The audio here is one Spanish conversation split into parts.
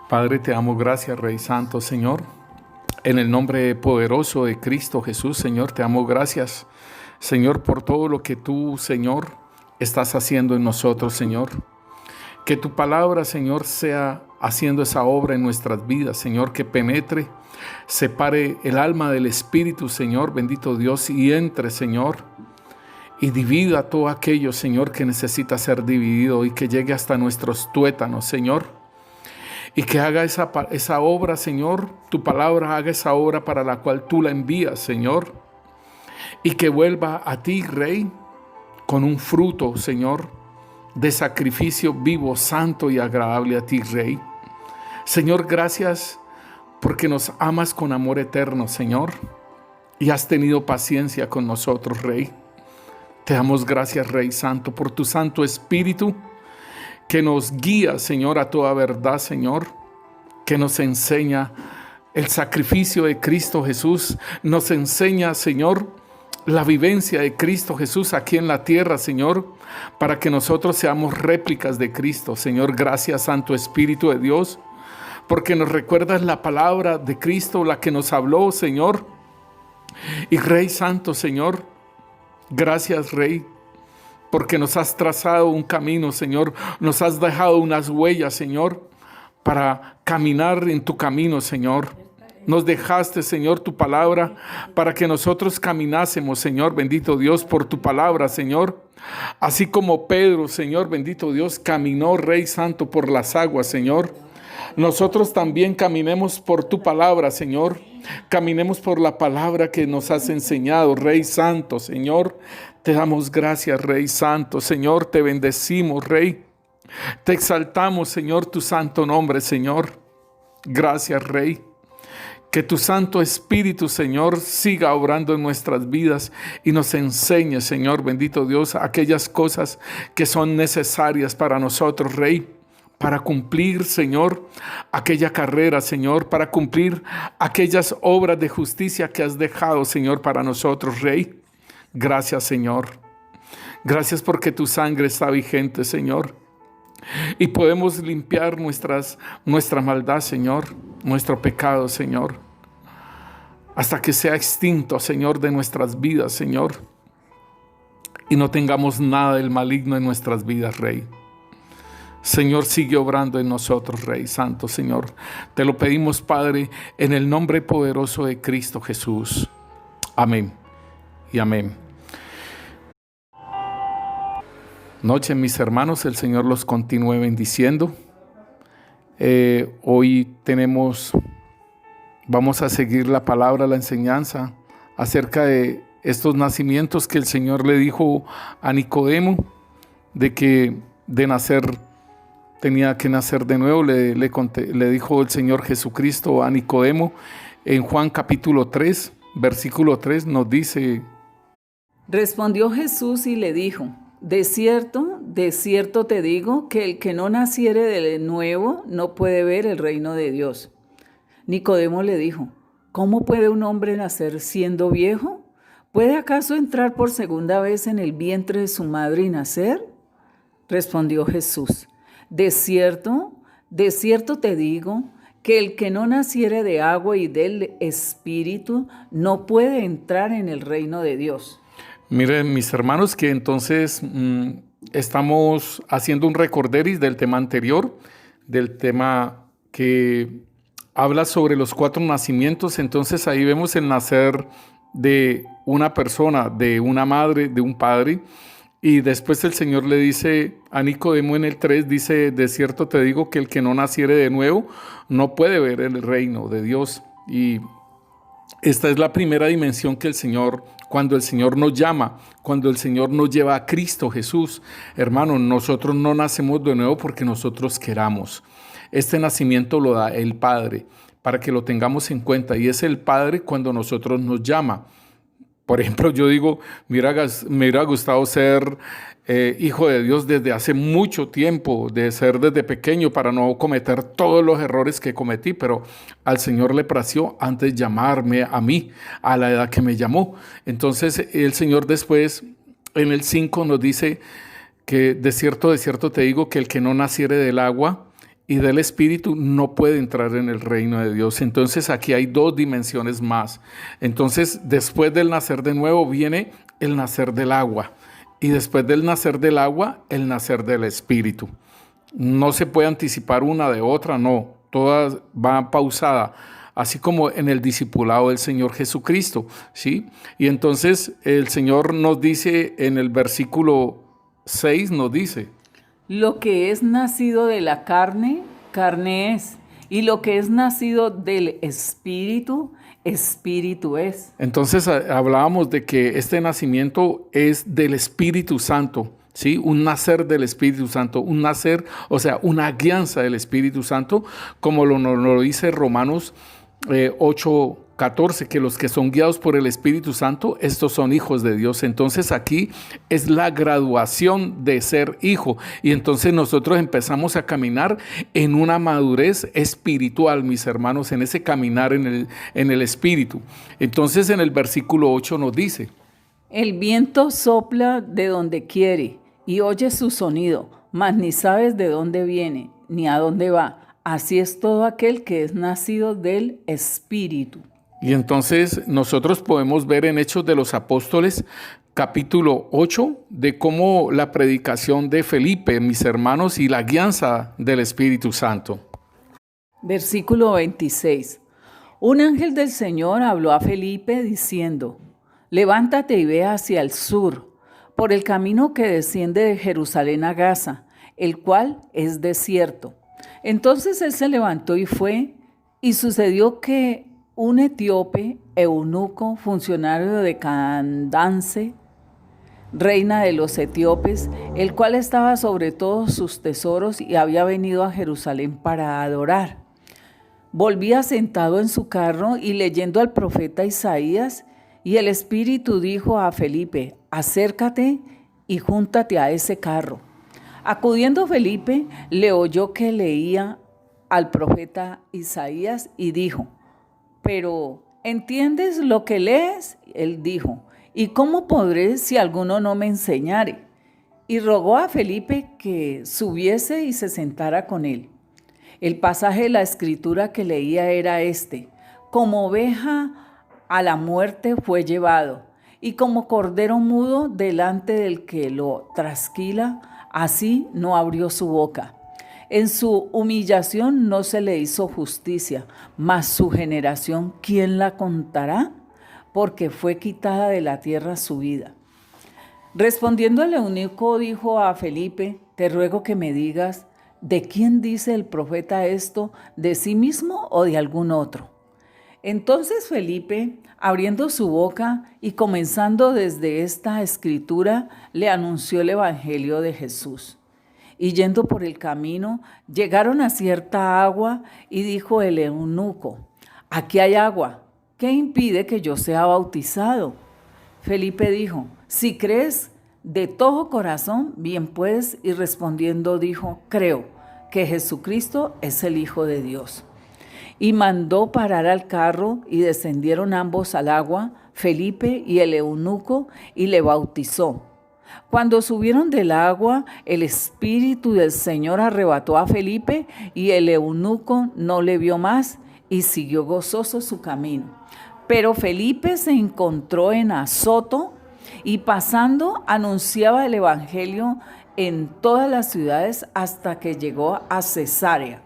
Padre, te damos gracias, Rey Santo, Señor. En el nombre poderoso de Cristo Jesús, Señor, te damos gracias, Señor, por todo lo que tú, Señor, estás haciendo en nosotros, Señor. Que tu palabra, Señor, sea haciendo esa obra en nuestras vidas, Señor, que penetre, separe el alma del espíritu, Señor, bendito Dios, y entre, Señor, y divida todo aquello, Señor, que necesita ser dividido y que llegue hasta nuestros tuétanos, Señor. Y que haga esa obra, Señor, tu palabra haga esa obra para la cual tú la envías, Señor. Y que vuelva a ti, Rey, con un fruto, Señor, de sacrificio vivo, santo y agradable a ti, Rey. Señor, gracias porque nos amas con amor eterno, Señor, y has tenido paciencia con nosotros, Rey. Te damos gracias, Rey Santo, por tu Santo Espíritu, que nos guía, Señor, a toda verdad, Señor, que nos enseña el sacrificio de Cristo Jesús, nos enseña, Señor, la vivencia de Cristo Jesús aquí en la tierra, Señor, para que nosotros seamos réplicas de Cristo. Señor, gracias, Santo Espíritu de Dios, porque nos recuerdas la palabra de Cristo, la que nos habló, Señor. Y Rey Santo, Señor, gracias, Rey, porque nos has trazado un camino, Señor, nos has dejado unas huellas, Señor, para caminar en tu camino, Señor. Nos dejaste, Señor, tu palabra para que nosotros caminásemos, Señor, bendito Dios, por tu palabra, Señor. Así como Pedro, Señor, bendito Dios, caminó, Rey Santo, por las aguas, Señor. Nosotros también caminemos por tu palabra, Señor. Caminemos por la palabra que nos has enseñado, Rey Santo, Señor. Te damos gracias, Rey Santo, Señor. Te bendecimos, Rey. Te exaltamos, Señor, tu santo nombre, Señor. Gracias, Rey. Que tu Santo Espíritu, Señor, siga obrando en nuestras vidas y nos enseñe, Señor, bendito Dios, aquellas cosas que son necesarias para nosotros, Rey, para cumplir, Señor, aquella carrera, Señor, para cumplir aquellas obras de justicia que has dejado, Señor, para nosotros, Rey. Gracias, Señor. Gracias porque tu sangre está vigente, Señor. Y podemos limpiar nuestra maldad, Señor, nuestro pecado, Señor, hasta que sea extinto, Señor, de nuestras vidas, Señor, y no tengamos nada del maligno en nuestras vidas, Rey. Señor, sigue obrando en nosotros, Rey Santo, Señor. Te lo pedimos, Padre, en el nombre poderoso de Cristo Jesús. Amén y amén. Noche, mis hermanos, el Señor los continúe bendiciendo. Hoy vamos a seguir la palabra, la enseñanza acerca de estos nacimientos que el Señor le dijo a Nicodemo, de que de nacer tenía que nacer de nuevo. Le dijo el Señor Jesucristo a Nicodemo en Juan capítulo 3, versículo 3 nos dice: Respondió Jesús y le dijo: de cierto te digo que el que no naciere de nuevo no puede ver el reino de Dios. Nicodemo le dijo: ¿cómo puede un hombre nacer siendo viejo? ¿Puede acaso entrar por segunda vez en el vientre de su madre y nacer? Respondió Jesús: de cierto te digo que el que no naciere de agua y del Espíritu no puede entrar en el reino de Dios. Miren, mis hermanos, que entonces estamos haciendo un recorderis del tema anterior, del tema que habla sobre los 4 nacimientos. Entonces ahí vemos el nacer de una persona, de una madre, de un padre. Y después el Señor le dice a Nicodemo en el 3, dice: de cierto te digo que el que no naciere de nuevo no puede ver el reino de Dios. Y esta es la primera dimensión que cuando el Señor nos llama, cuando el Señor nos lleva a Cristo Jesús. Hermano, nosotros no nacemos de nuevo porque nosotros queramos. Este nacimiento lo da el Padre, para que lo tengamos en cuenta. Y es el Padre cuando nosotros nos llama. Por ejemplo, yo digo, me hubiera gustado ser hijo de Dios desde hace mucho tiempo, de ser desde pequeño para no cometer todos los errores que cometí, pero al Señor le plació antes llamarme a mí, a la edad que me llamó. Entonces el Señor después en el 5 nos dice que de cierto te digo que el que no naciere del agua y del Espíritu no puede entrar en el reino de Dios. Entonces aquí hay dos dimensiones más. Entonces después del nacer de nuevo viene el nacer del agua y después del nacer del agua el nacer del Espíritu. No se puede anticipar una de otra, no, todas van pausadas, así como en el discipulado del Señor Jesucristo, ¿sí? Y entonces el Señor nos dice en el versículo 6, nos dice: lo que es nacido de la carne, carne es, y lo que es nacido del Espíritu, Espíritu es. Entonces hablábamos de que este nacimiento es del Espíritu Santo, ¿sí? Un nacer del Espíritu Santo, un nacer, o sea, una guianza del Espíritu Santo, como lo dice Romanos 8:14, que los que son guiados por el Espíritu Santo, estos son hijos de Dios. Entonces aquí es la graduación de ser hijo, y entonces nosotros empezamos a caminar en una madurez espiritual, mis hermanos, en ese caminar en el Espíritu. Entonces en el versículo 8 nos dice: el viento sopla de donde quiere y oyes su sonido, mas ni sabes de dónde viene ni a dónde va. Así es todo aquel que es nacido del Espíritu. Y entonces nosotros podemos ver en Hechos de los Apóstoles, capítulo 8, de cómo la predicación de Felipe, mis hermanos, y la guianza del Espíritu Santo. Versículo 26. Un ángel del Señor habló a Felipe diciendo: levántate y ve hacia el sur, por el camino que desciende de Jerusalén a Gaza, el cual es desierto. Entonces él se levantó y fue, y sucedió que un etíope, eunuco, funcionario de Candace, reina de los etíopes, el cual estaba sobre todos sus tesoros y había venido a Jerusalén para adorar, volvía sentado en su carro y leyendo al profeta Isaías, y el Espíritu dijo a Felipe: acércate y júntate a ese carro. Acudiendo Felipe, le oyó que leía al profeta Isaías y dijo: pero, ¿entiendes lo que lees? Él dijo: ¿y cómo podré si alguno no me enseñare? Y rogó a Felipe que subiese y se sentara con él. El pasaje de la escritura que leía era este: como oveja a la muerte fue llevado, y como cordero mudo delante del que lo trasquila, así no abrió su boca. En su humillación no se le hizo justicia, mas su generación, ¿quién la contará? Porque fue quitada de la tierra su vida. Respondiendo el eunuco dijo a Felipe: te ruego que me digas, ¿de quién dice el profeta esto? ¿De sí mismo o de algún otro? Entonces Felipe, abriendo su boca y comenzando desde esta escritura, le anunció el evangelio de Jesús. Y yendo por el camino, llegaron a cierta agua, y dijo el eunuco: aquí hay agua, ¿qué impide que yo sea bautizado? Felipe dijo: si crees de todo corazón, bien puedes. Y respondiendo dijo: creo que Jesucristo es el Hijo de Dios. Y mandó parar al carro, y descendieron ambos al agua, Felipe y el eunuco, y le bautizó. Cuando subieron del agua, el Espíritu del Señor arrebató a Felipe, y el eunuco no le vio más, y siguió gozoso su camino. Pero Felipe se encontró en Azoto, y pasando anunciaba el evangelio en todas las ciudades hasta que llegó a Cesarea.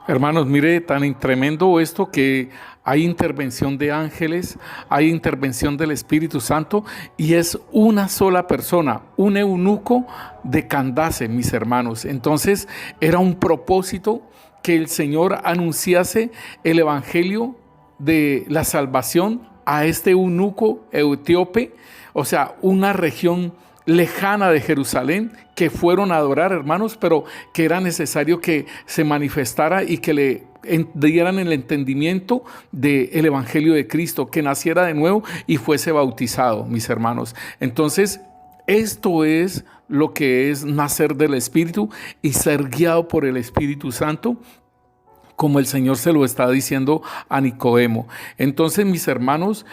Hermanos, mire tan tremendo esto, que hay intervención de ángeles, hay intervención del Espíritu Santo, y es una sola persona, un eunuco de Candace, mis hermanos. Entonces era un propósito que el Señor anunciase el evangelio de la salvación a este eunuco etíope, o sea, una región lejana de Jerusalén, que fueron a adorar, hermanos, pero que era necesario que se manifestara y que le dieran el entendimiento del evangelio de Cristo, que naciera de nuevo y fuese bautizado, mis hermanos. Entonces, esto es lo que es nacer del Espíritu y ser guiado por el Espíritu Santo, como el Señor se lo está diciendo a Nicodemo. Entonces, mis hermanos,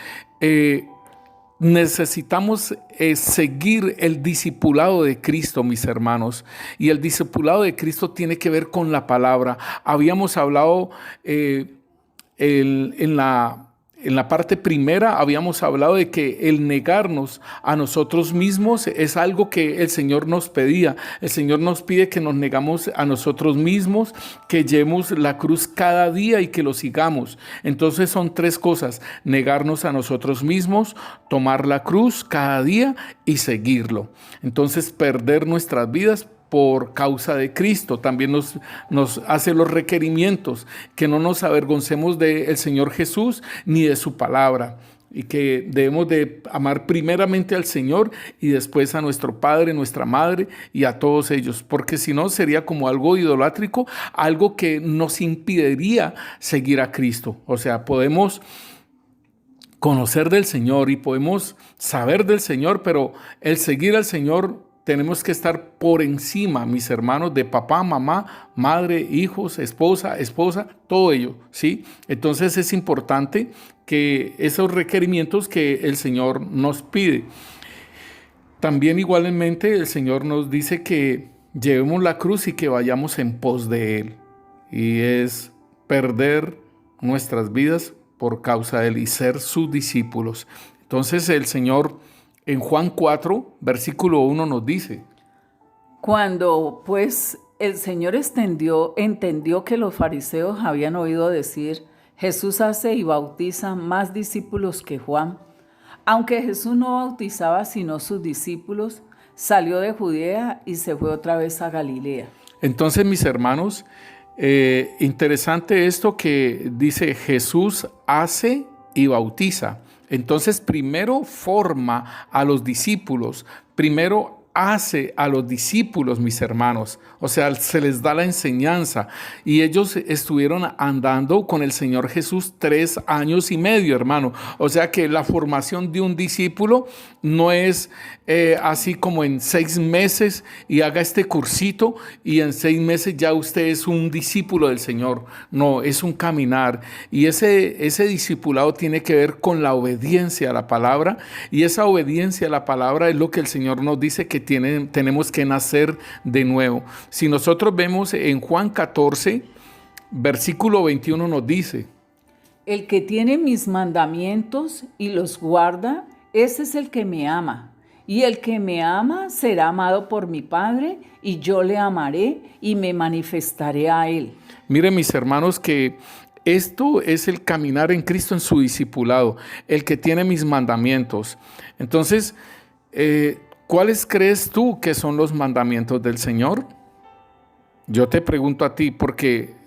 necesitamos seguir el discipulado de Cristo, mis hermanos. Y el discipulado de Cristo tiene que ver con la palabra. Habíamos hablado en la parte primera, habíamos hablado de que el negarnos a nosotros mismos es algo que el Señor nos pedía. El Señor nos pide que nos negamos a nosotros mismos, que llevemos la cruz cada día y que lo sigamos. Entonces son tres cosas: negarnos a nosotros mismos, tomar la cruz cada día y seguirlo. Entonces perder nuestras vidas por causa de Cristo. También nos hace los requerimientos, que no nos avergoncemos del Señor Jesús ni de su palabra, y que debemos de amar primeramente al Señor y después a nuestro Padre, nuestra Madre y a todos ellos, porque si no sería como algo idolátrico, algo que nos impediría seguir a Cristo. O sea, podemos conocer del Señor y podemos saber del Señor, pero el seguir al Señor tenemos que estar por encima, mis hermanos, de papá, mamá, madre, hijos, esposa, todo ello, ¿sí? Entonces es importante que esos requerimientos que el Señor nos pide. También igualmente el Señor nos dice que llevemos la cruz y que vayamos en pos de Él. Y es perder nuestras vidas por causa de Él y ser sus discípulos. Entonces el Señor en Juan 4, versículo 1 nos dice: Cuando pues el Señor entendió que los fariseos habían oído decir: Jesús hace y bautiza más discípulos que Juan. Aunque Jesús no bautizaba sino sus discípulos, salió de Judea y se fue otra vez a Galilea. Entonces, mis hermanos, interesante esto que dice: Jesús hace y bautiza. Entonces, primero forma a los discípulos, primero hace a los discípulos, mis hermanos. O sea, se les da la enseñanza. Y ellos estuvieron andando con el Señor Jesús 3 años y medio, hermano. O sea que la formación de un discípulo no es así como en 6 meses y haga este cursito y en 6 meses ya usted es un discípulo del Señor. No, es un caminar. Y ese discipulado tiene que ver con la obediencia a la palabra. Y esa obediencia a la palabra es lo que el Señor nos dice que tenemos que nacer de nuevo. Si nosotros vemos en Juan 14, versículo 21 nos dice: El que tiene mis mandamientos y los guarda, ese es el que me ama. Y el que me ama será amado por mi Padre, y yo le amaré y me manifestaré a él. Miren, mis hermanos, que esto es el caminar en Cristo en su discipulado, el que tiene mis mandamientos. Entonces, ¿cuáles crees tú que son los mandamientos del Señor? Yo te pregunto a ti, porque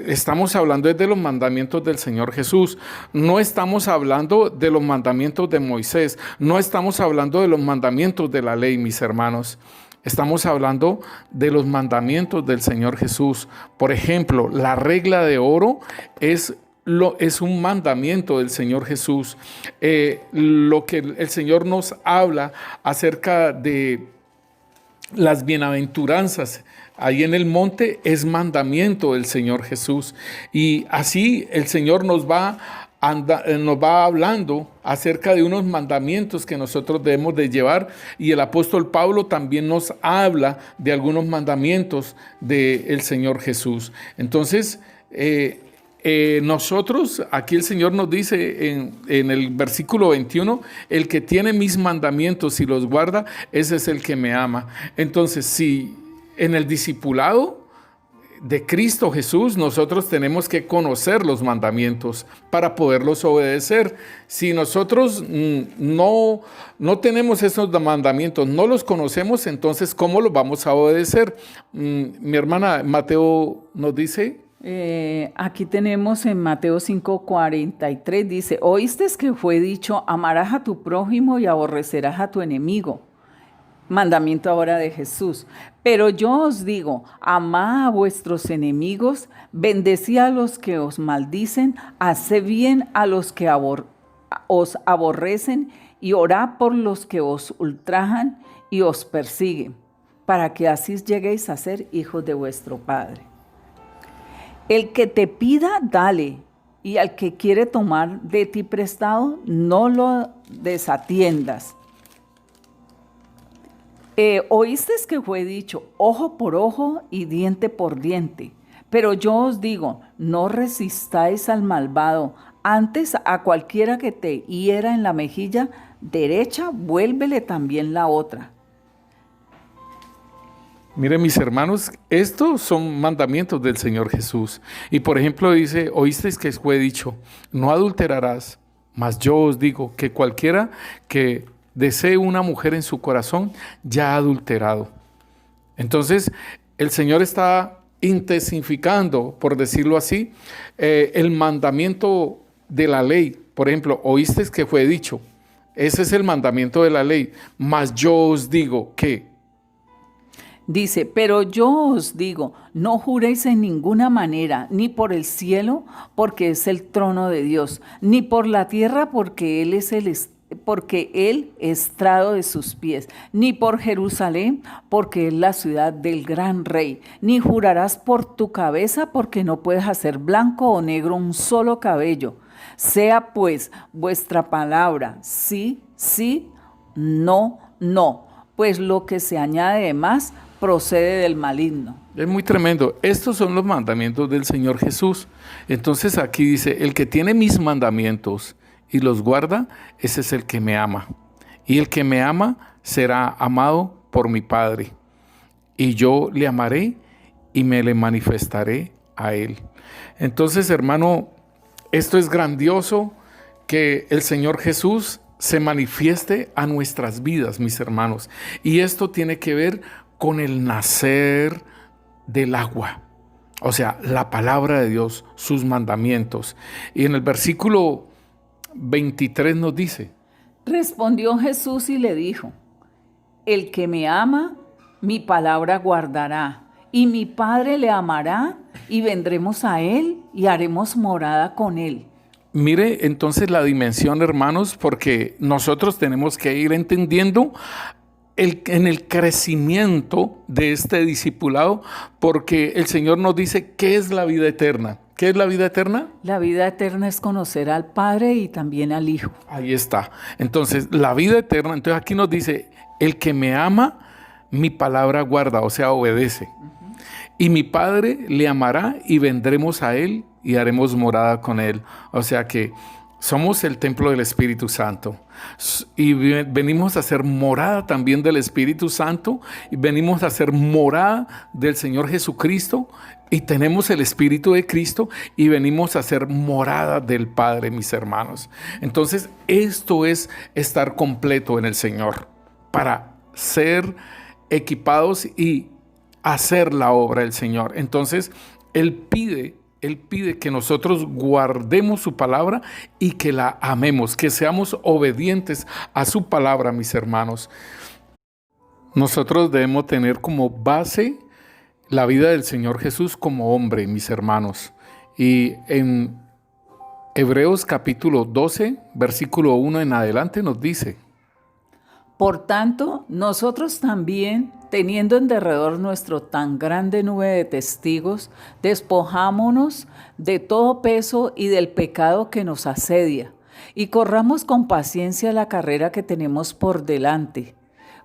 estamos hablando de los mandamientos del Señor Jesús. No estamos hablando de los mandamientos de Moisés. No estamos hablando de los mandamientos de la ley, mis hermanos. Estamos hablando de los mandamientos del Señor Jesús. Por ejemplo, la regla de oro es un mandamiento del Señor Jesús. Lo que el Señor nos habla acerca de las bienaventuranzas ahí en el monte es mandamiento del Señor Jesús. Y así el Señor nos va hablando acerca de unos mandamientos que nosotros debemos de llevar, y el apóstol Pablo también nos habla de algunos mandamientos del Señor Jesús. Entonces, nosotros, aquí el Señor nos dice en el versículo 21, el que tiene mis mandamientos y los guarda, ese es el que me ama. Entonces, si en el discipulado de Cristo Jesús nosotros tenemos que conocer los mandamientos para poderlos obedecer. Si nosotros no tenemos esos mandamientos, no los conocemos, entonces ¿cómo los vamos a obedecer? Mi hermana Mateo nos dice... Aquí tenemos en Mateo 5:43, dice: oíste que fue dicho, amarás a tu prójimo y aborrecerás a tu enemigo. Mandamiento ahora de Jesús. Pero yo os digo, amad a vuestros enemigos, bendecid a los que os maldicen, haced bien a los que os aborrecen, y orad por los que os ultrajan y os persiguen, para que así lleguéis a ser hijos de vuestro Padre. El que te pida, dale, y al que quiere tomar de ti prestado, no lo desatiendas. Oíste que fue dicho, ojo por ojo y diente por diente. Pero yo os digo, no resistáis al malvado, antes a cualquiera que te hiera en la mejilla derecha, vuélvele también la otra. Miren, mis hermanos, estos son mandamientos del Señor Jesús. Y por ejemplo dice, oísteis que fue dicho, no adulterarás, mas yo os digo que cualquiera que desee una mujer en su corazón, ya ha adulterado. Entonces, el Señor está intensificando, por decirlo así, el mandamiento de la ley. Por ejemplo, oísteis que fue dicho, ese es el mandamiento de la ley, mas yo os digo que... Dice, pero yo os digo, no juréis en ninguna manera, ni por el cielo, porque es el trono de Dios, ni por la tierra, porque Él es porque Él estrado de sus pies, ni por Jerusalén, porque es la ciudad del gran rey, ni jurarás por tu cabeza, porque no puedes hacer blanco o negro un solo cabello. Sea pues vuestra palabra, sí, sí, no, no, pues lo que se añade de más procede del maligno. Es muy tremendo. Estos son los mandamientos del Señor Jesús. Entonces aquí dice, el que tiene mis mandamientos y los guarda, ese es el que me ama. Y el que me ama será amado por mi Padre. Y yo le amaré y me le manifestaré a él. Entonces, hermano, esto es grandioso, que el Señor Jesús se manifieste a nuestras vidas, mis hermanos. Y esto tiene que ver con el nacer del agua, o sea, la palabra de Dios, sus mandamientos. Y en el versículo 23 nos dice: respondió Jesús y le dijo, el que me ama, mi palabra guardará, y mi Padre le amará, y vendremos a él y haremos morada con él. Mire entonces la dimensión, hermanos, porque nosotros tenemos que ir entendiendo en el crecimiento de este discipulado, porque el Señor nos dice qué es la vida eterna. ¿Qué es la vida eterna? La vida eterna es conocer al Padre y también al Hijo. Ahí está. Entonces, la vida eterna, entonces aquí nos dice, el que me ama, mi palabra guarda, o sea, obedece. Y mi Padre le amará y vendremos a él y haremos morada con él. O sea que somos el templo del Espíritu Santo y venimos a ser morada también del Espíritu Santo y venimos a ser morada del Señor Jesucristo y tenemos el Espíritu de Cristo y venimos a ser morada del Padre, mis hermanos. Entonces, esto es estar completo en el Señor para ser equipados y hacer la obra del Señor. Entonces, Él pide que nosotros guardemos su palabra y que la amemos, que seamos obedientes a su palabra, mis hermanos. Nosotros debemos tener como base la vida del Señor Jesús como hombre, mis hermanos. Y en Hebreos capítulo 12, versículo 1 en adelante nos dice: por tanto, nosotros también, teniendo en derredor nuestro tan grande nube de testigos, despojámonos de todo peso y del pecado que nos asedia, y corramos con paciencia la carrera que tenemos por delante.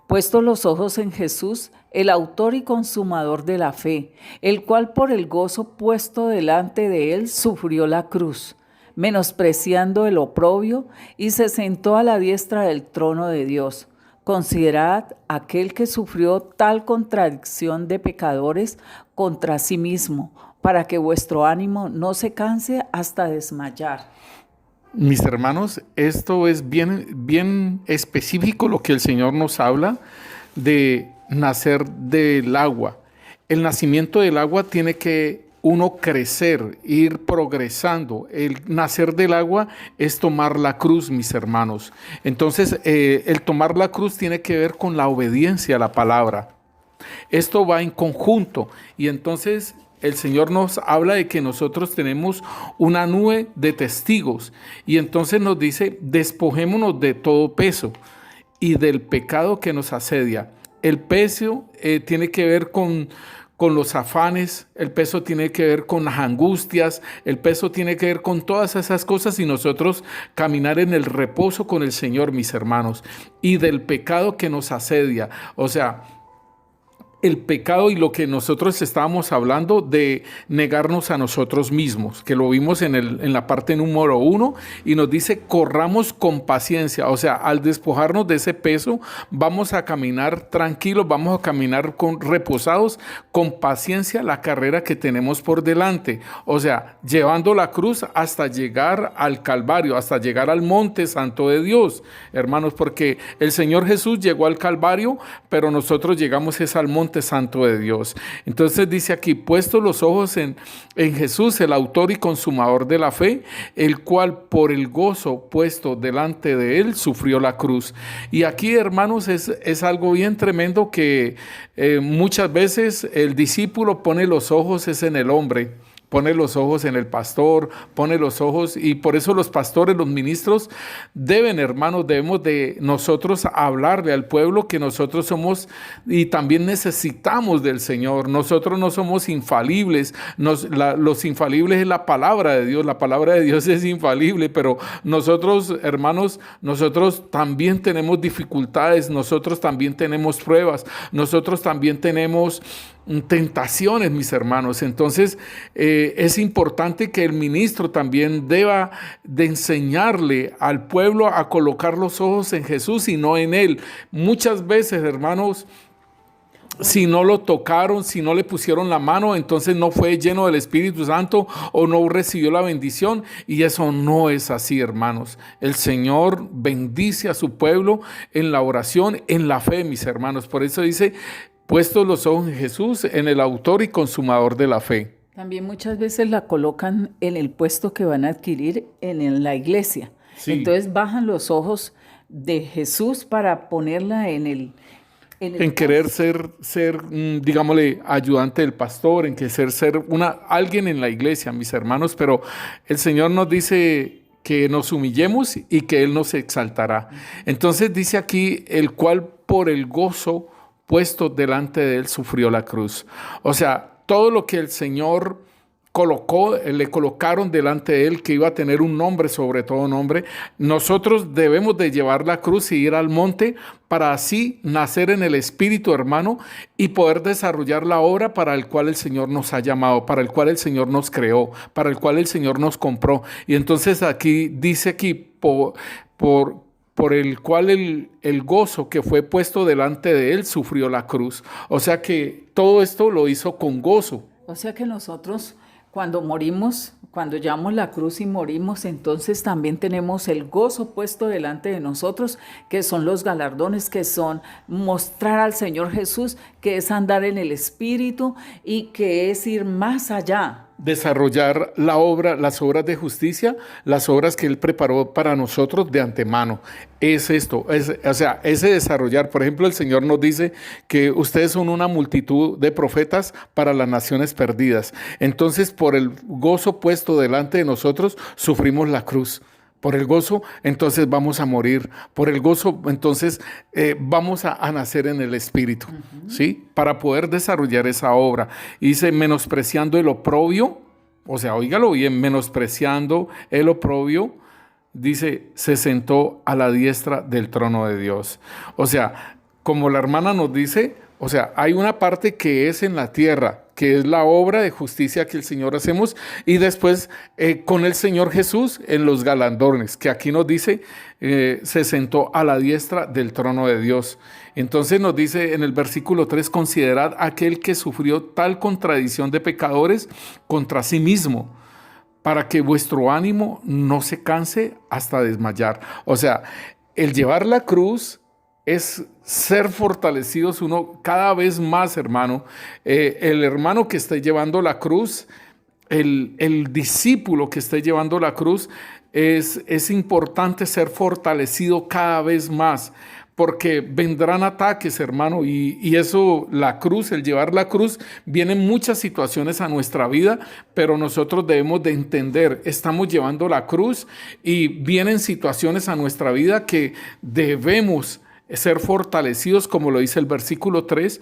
Puestos los ojos en Jesús, el autor y consumador de la fe, el cual por el gozo puesto delante de él sufrió la cruz, menospreciando el oprobio, y se sentó a la diestra del trono de Dios. Considerad aquel que sufrió tal contradicción de pecadores contra sí mismo, para que vuestro ánimo no se canse hasta desmayar. Mis hermanos, esto es bien específico lo que el Señor nos habla de nacer del agua. El nacimiento del agua tiene que uno crecer, ir progresando. El nacer del agua es tomar la cruz, mis hermanos. Entonces, el tomar la cruz tiene que ver con la obediencia a la palabra. Esto va en conjunto. Y entonces el Señor nos habla de que nosotros tenemos una nube de testigos. Y entonces nos dice, despojémonos de todo peso y del pecado que nos asedia. El peso tiene que ver con con los afanes, el peso tiene que ver con las angustias, el peso tiene que ver con todas esas cosas y nosotros caminar en el reposo con el Señor, mis hermanos, y del pecado que nos asedia. O sea, el pecado y lo que nosotros estábamos hablando de negarnos a nosotros mismos, que lo vimos en la parte número 1 y nos dice corramos con paciencia. O sea, al despojarnos de ese peso vamos a caminar tranquilos, vamos a caminar reposados, con paciencia la carrera que tenemos por delante. O sea, llevando la cruz hasta llegar al Calvario, hasta llegar al monte santo de Dios, hermanos, porque el Señor Jesús llegó al Calvario, pero nosotros llegamos es al monte santo de Dios. Entonces dice aquí, puestos los ojos en Jesús, el autor y consumador de la fe, el cual por el gozo puesto delante de él sufrió la cruz. Y aquí, hermanos, es algo bien tremendo que muchas veces el discípulo pone los ojos es en el hombre, pone los ojos en el pastor, pone los ojos, y por eso los pastores, los ministros hermanos, debemos de nosotros hablarle al pueblo que nosotros somos y también necesitamos del Señor. Nosotros no somos infalibles, los infalibles es la palabra de Dios es infalible, pero nosotros, hermanos, nosotros también tenemos dificultades, nosotros también tenemos pruebas, nosotros también tenemos tentaciones, mis hermanos. Entonces es importante que el ministro también deba de enseñarle al pueblo a colocar los ojos en Jesús y no en él. Muchas veces, hermanos, si no lo tocaron, si no le pusieron la mano, entonces no fue lleno del Espíritu Santo o no recibió la bendición, y eso no es así, hermanos. El Señor bendice a su pueblo en la oración, en la fe, mis hermanos. Por eso dice, puestos los ojos en Jesús, en el autor y consumador de la fe. También muchas veces la colocan en el puesto que van a adquirir en la iglesia. Sí. Entonces bajan los ojos de Jesús para ponerla en querer ser, digámosle, ayudante del pastor, en querer ser alguien en la iglesia, mis hermanos. Pero el Señor nos dice que nos humillemos y que Él nos exaltará. Entonces dice aquí, el cual por el gozo puesto delante de él sufrió la cruz. O sea, todo lo que el Señor le colocaron delante de él, que iba a tener un nombre sobre todo nombre, nosotros debemos de llevar la cruz y ir al monte para así nacer en el Espíritu, hermano, y poder desarrollar la obra para el cual el Señor nos ha llamado, para el cual el Señor nos creó, para el cual el Señor nos compró. Y entonces aquí dice por el cual el gozo que fue puesto delante de él sufrió la cruz. O sea que todo esto lo hizo con gozo. O sea que nosotros cuando morimos, cuando llevamos la cruz y morimos, entonces también tenemos el gozo puesto delante de nosotros, que son los galardones, que son mostrar al Señor Jesús, que es andar en el Espíritu y que es ir más allá. Desarrollar la obra, las obras de justicia, las obras que Él preparó para nosotros de antemano. Es esto, o sea, ese desarrollar. Por ejemplo, el Señor nos dice que ustedes son una multitud de profetas para las naciones perdidas. Entonces, por el gozo puesto delante de nosotros, sufrimos la cruz. Por el gozo, entonces vamos a morir. Por el gozo, entonces vamos a nacer en el Espíritu, ¿sí? Para poder desarrollar esa obra. Y dice, menospreciando el oprobio, o sea, óigalo bien, menospreciando el oprobio, dice, se sentó a la diestra del trono de Dios. O sea, como la hermana nos dice, o sea, hay una parte que es en la tierra, que es la obra de justicia que el Señor hacemos, y después con el Señor Jesús en los galardones, que aquí nos dice, se sentó a la diestra del trono de Dios. Entonces nos dice en el versículo 3, considerad aquel que sufrió tal contradicción de pecadores contra sí mismo, para que vuestro ánimo no se canse hasta desmayar. O sea, el llevar la cruz es ser fortalecidos uno cada vez más, hermano. El hermano que esté llevando la cruz, el discípulo que esté llevando la cruz, es importante ser fortalecido cada vez más, porque vendrán ataques, hermano, y eso, la cruz, el llevar la cruz, vienen muchas situaciones a nuestra vida, pero nosotros debemos de entender, estamos llevando la cruz y vienen situaciones a nuestra vida que debemos ser fortalecidos, como lo dice el versículo 3,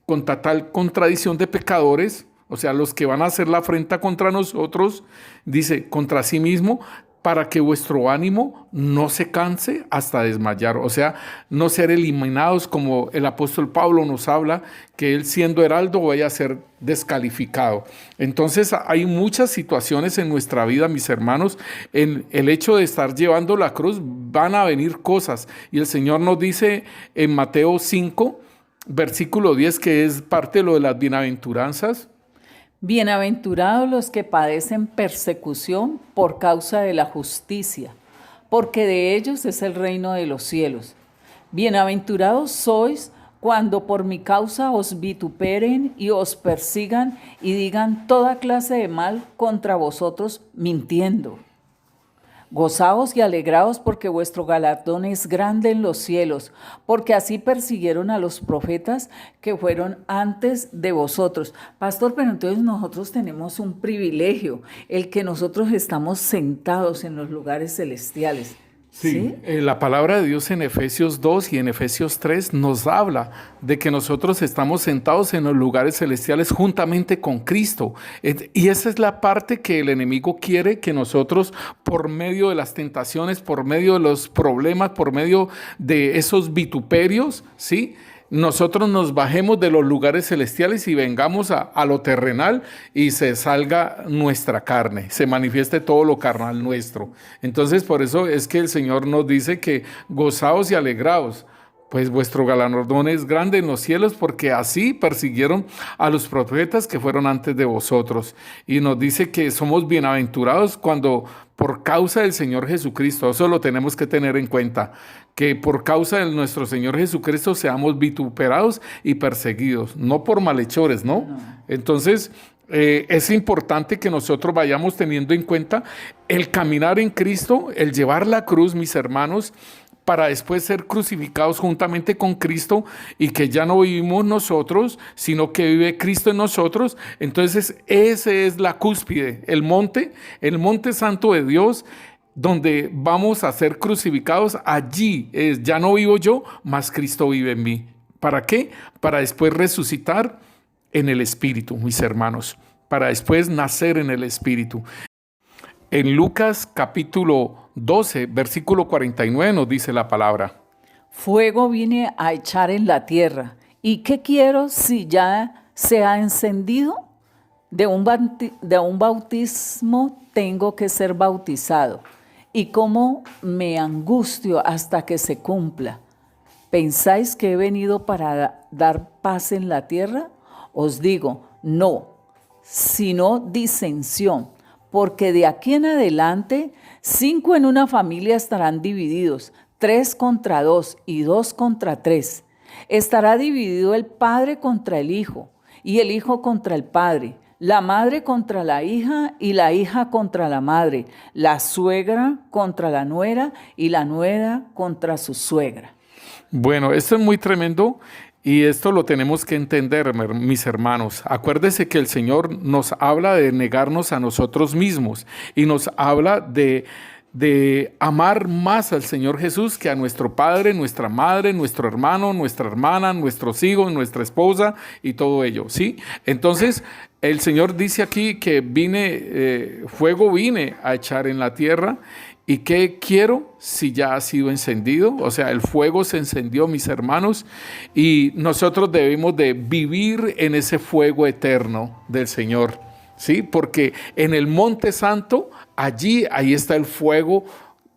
con total contradicción de pecadores, o sea, los que van a hacer la afrenta contra nosotros, dice, contra sí mismo, para que vuestro ánimo no se canse hasta desmayar, o sea, no ser eliminados como el apóstol Pablo nos habla, que él siendo heraldo vaya a ser descalificado. Entonces hay muchas situaciones en nuestra vida, mis hermanos, en el hecho de estar llevando la cruz van a venir cosas, y el Señor nos dice en Mateo 5, versículo 10, que es parte de lo de las bienaventuranzas. Bienaventurados los que padecen persecución por causa de la justicia, porque de ellos es el reino de los cielos. Bienaventurados sois cuando por mi causa os vituperen y os persigan y digan toda clase de mal contra vosotros mintiendo. Gozaos y alegraos porque vuestro galardón es grande en los cielos, porque así persiguieron a los profetas que fueron antes de vosotros. Pastor, pero entonces nosotros tenemos un privilegio, el que nosotros estamos sentados en los lugares celestiales. Sí, la palabra de Dios en Efesios 2 y en Efesios 3 nos habla de que nosotros estamos sentados en los lugares celestiales juntamente con Cristo. Y esa es la parte que el enemigo quiere que nosotros, por medio de las tentaciones, por medio de los problemas, por medio de esos vituperios, ¿sí?, nosotros nos bajemos de los lugares celestiales y vengamos a lo terrenal y se salga nuestra carne, se manifieste todo lo carnal nuestro. Entonces, por eso es que el Señor nos dice que gozaos y alegraos, pues vuestro galardón es grande en los cielos, porque así persiguieron a los profetas que fueron antes de vosotros. Y nos dice que somos bienaventurados cuando por causa del Señor Jesucristo, eso lo tenemos que tener en cuenta, que por causa de nuestro Señor Jesucristo seamos vituperados y perseguidos, no por malhechores, ¿no? Entonces, es importante que nosotros vayamos teniendo en cuenta el caminar en Cristo, el llevar la cruz, mis hermanos, para después ser crucificados juntamente con Cristo, y que ya no vivimos nosotros, sino que vive Cristo en nosotros. Entonces, ese es la cúspide, el monte santo de Dios, donde vamos a ser crucificados. Allí es, ya no vivo yo, mas Cristo vive en mí. ¿Para qué? Para después resucitar en el Espíritu, mis hermanos, para después nacer en el Espíritu. En Lucas capítulo 12, versículo 49 nos dice la palabra: fuego vine a echar en la tierra, ¿y qué quiero si ya se ha encendido? De un bautismo tengo que ser bautizado, y cómo me angustio hasta que se cumpla. ¿Pensáis que he venido para dar paz en la tierra? Os digo, no, sino disensión. Porque de aquí en adelante 5 en una familia estarán divididos, 3 contra 2 y 2 contra 3. Estará dividido el padre contra el hijo, y el hijo contra el padre, la madre contra la hija y la hija contra la madre, la suegra contra la nuera y la nuera contra su suegra. Bueno, esto es muy tremendo. Y esto lo tenemos que entender, mis hermanos. Acuérdese que el Señor nos habla de negarnos a nosotros mismos y nos habla de amar más al Señor Jesús que a nuestro padre, nuestra madre, nuestro hermano, nuestra hermana, nuestros hijos, nuestra esposa y todo ello, ¿sí? Entonces, el Señor dice aquí que fuego vine a echar en la tierra. ¿Y qué quiero si ya ha sido encendido? O sea, el fuego se encendió, mis hermanos, y nosotros debemos de vivir en ese fuego eterno del Señor, ¿sí? Porque en el Monte Santo, ahí está el fuego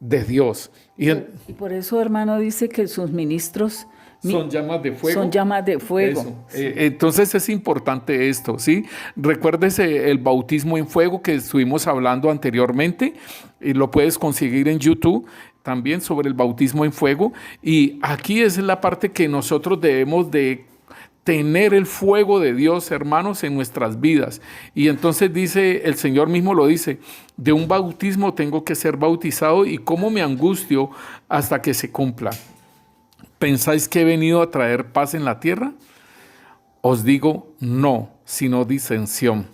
de Dios. Y por eso, hermano, dice que sus ministros son llamas de fuego. Son llamas de fuego. Entonces es importante esto, ¿sí? Recuérdese el bautismo en fuego que estuvimos hablando anteriormente, y lo puedes conseguir en YouTube también sobre el bautismo en fuego. Y aquí es la parte que nosotros debemos de tener el fuego de Dios, hermanos, en nuestras vidas. Y entonces dice, el Señor mismo lo dice, de un bautismo tengo que ser bautizado, y cómo me angustio hasta que se cumpla. ¿Pensáis que he venido a traer paz en la tierra? Os digo, no, sino disensión.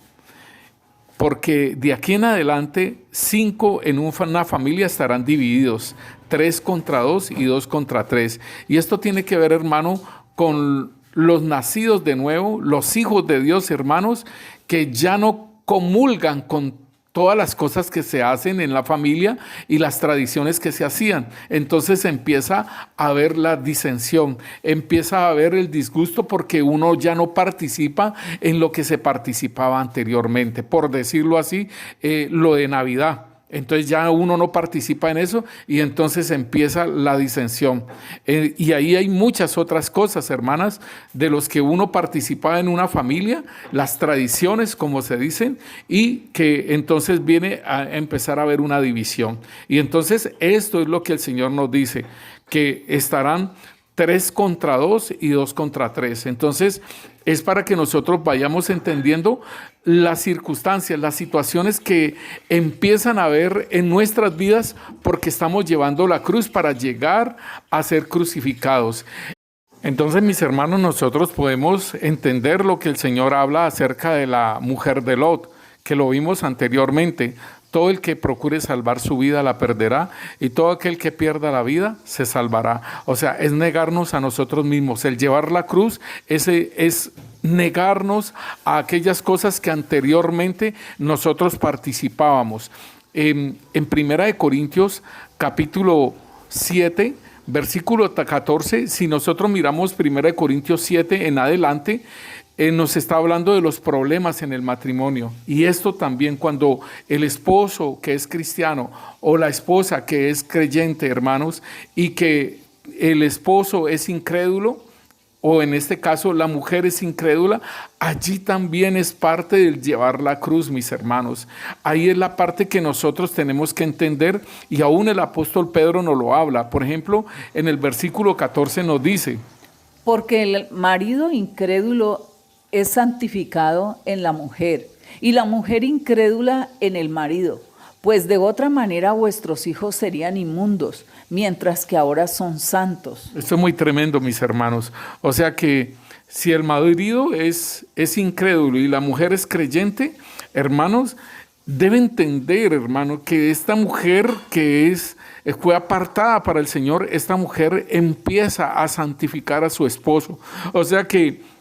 Porque de aquí en adelante 5 en una familia estarán divididos, 3 contra 2 y 2 contra 3. Y esto tiene que ver, hermano, con los nacidos de nuevo, los hijos de Dios, hermanos, que ya no comulgan con todas las cosas que se hacen en la familia y las tradiciones que se hacían. Entonces empieza a haber la disensión, empieza a haber el disgusto porque uno ya no participa en lo que se participaba anteriormente. Por decirlo así, lo de Navidad. Entonces ya uno no participa en eso y entonces empieza la disensión. Y ahí hay muchas otras cosas, hermanas, de los que uno participaba en una familia, las tradiciones, como se dicen, y que entonces viene a empezar a haber una división. Y entonces esto es lo que el Señor nos dice, que estarán 3 contra 2 y 2 contra 3. Entonces, es para que nosotros vayamos entendiendo las circunstancias, las situaciones que empiezan a haber en nuestras vidas porque estamos llevando la cruz para llegar a ser crucificados. Entonces, mis hermanos, nosotros podemos entender lo que el Señor habla acerca de la mujer de Lot, que lo vimos anteriormente. Todo el que procure salvar su vida la perderá, y todo aquel que pierda la vida se salvará. O sea, es negarnos a nosotros mismos. El llevar la cruz es negarnos a aquellas cosas que anteriormente nosotros participábamos. En 1 Corintios capítulo 7, versículo 14, si nosotros miramos 1 Corintios 7 en adelante, nos está hablando de los problemas en el matrimonio. Y esto también cuando el esposo que es cristiano o la esposa que es creyente, hermanos, y que el esposo es incrédulo, o en este caso la mujer es incrédula, allí también es parte del llevar la cruz, mis hermanos. Ahí es la parte que nosotros tenemos que entender, y aún el apóstol Pedro nos lo habla. Por ejemplo, en el versículo 14 nos dice: porque el marido incrédulo es santificado en la mujer, y la mujer incrédula en el marido, pues de otra manera vuestros hijos serían inmundos, mientras que ahora son santos. Esto es muy tremendo, mis hermanos. O sea que si el marido es incrédulo y la mujer es creyente, hermanos, debe entender, hermano, que esta mujer que fue apartada para el Señor, esta mujer empieza a santificar a su esposo. O sea que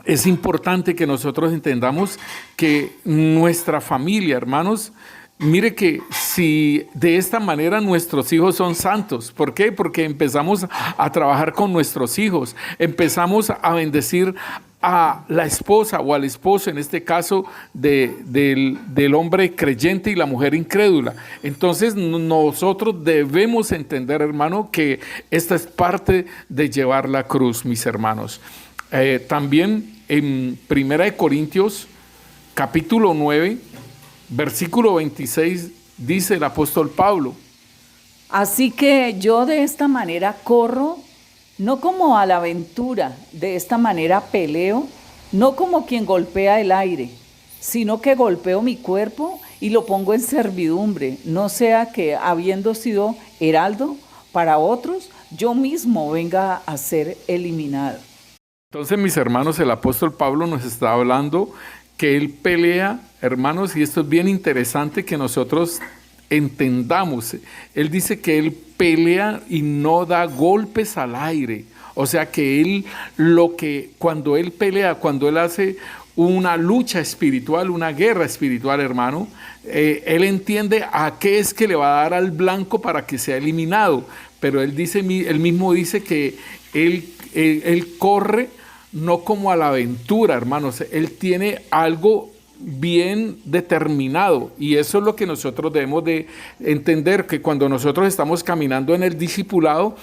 es importante que nosotros entendamos que nuestra familia, hermanos, mire que si de esta manera nuestros hijos son santos. ¿Por qué? Porque empezamos a trabajar con nuestros hijos, empezamos a bendecir a la esposa o al esposo, en este caso del hombre creyente y la mujer incrédula. Entonces nosotros debemos entender, hermano, que esta es parte de llevar la cruz, mis hermanos. También en 1 Corintios capítulo 9, versículo 26, dice el apóstol Pablo: así que yo de esta manera corro, no como a la aventura, de esta manera peleo, no como quien golpea el aire, sino que golpeo mi cuerpo y lo pongo en servidumbre, no sea que, habiendo sido heraldo para otros, yo mismo venga a ser eliminado. Entonces, mis hermanos, el apóstol Pablo nos está hablando que él pelea, hermanos, y esto es bien interesante que nosotros entendamos. Él dice que él pelea y no da golpes al aire. O sea que cuando él pelea, cuando él hace una lucha espiritual, una guerra espiritual, hermano, él entiende a qué es que le va a dar al blanco para que sea eliminado. Pero él mismo dice que él corre no como a la aventura, hermanos. Él tiene algo bien determinado, y eso es lo que nosotros debemos de entender, que cuando nosotros estamos caminando en el discipulado,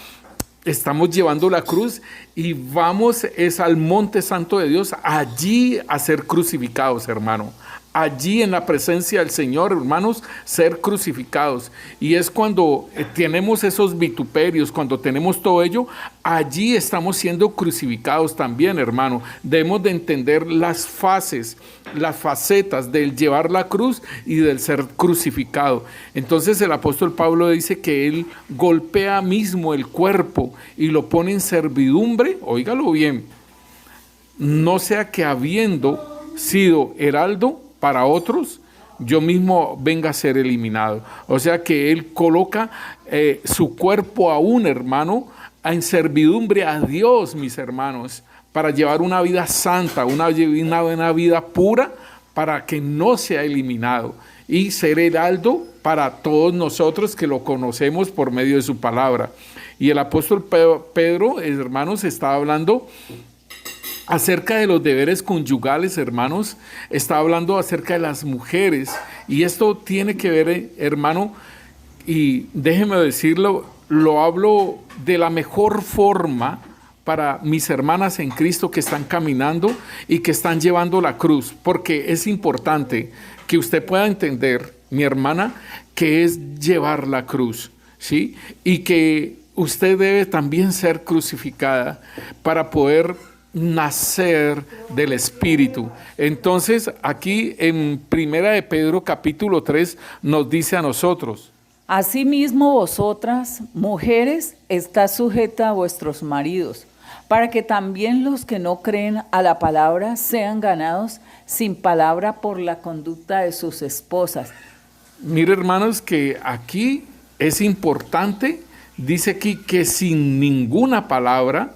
estamos llevando la cruz y vamos al monte santo de Dios, allí a ser crucificados, hermano. Allí en la presencia del Señor, hermanos, ser crucificados. Y es cuando tenemos esos vituperios, cuando tenemos todo ello, allí estamos siendo crucificados también, hermano. Debemos de entender las fases, las facetas del llevar la cruz y del ser crucificado. Entonces el apóstol Pablo dice que él golpea mismo el cuerpo y lo pone en servidumbre, óigalo bien, no sea que habiendo sido heraldo para otros, yo mismo venga a ser eliminado. O sea que él coloca su cuerpo aún, hermano, en servidumbre a Dios, mis hermanos, para llevar una vida santa, una vida pura, para que no sea eliminado y ser heraldo para todos nosotros que lo conocemos por medio de su palabra. Y el apóstol Pedro, hermanos, está hablando acerca de los deberes conyugales, hermanos, está hablando acerca de las mujeres, y esto tiene que ver, hermano, y déjeme decirlo, lo hablo de la mejor forma para mis hermanas en Cristo que están caminando y que están llevando la cruz, porque es importante que usted pueda entender, mi hermana, que es llevar la cruz, ¿sí? Y que usted debe también ser crucificada para poder nacer del Espíritu. Entonces, aquí en Primera de Pedro, capítulo 3, nos dice a nosotros: Asimismo vosotras, mujeres, estad sujeta a vuestros maridos, para que también los que no creen a la palabra sean ganados sin palabra por la conducta de sus esposas. Mire, hermanos, que aquí es importante, dice aquí que sin ninguna palabra,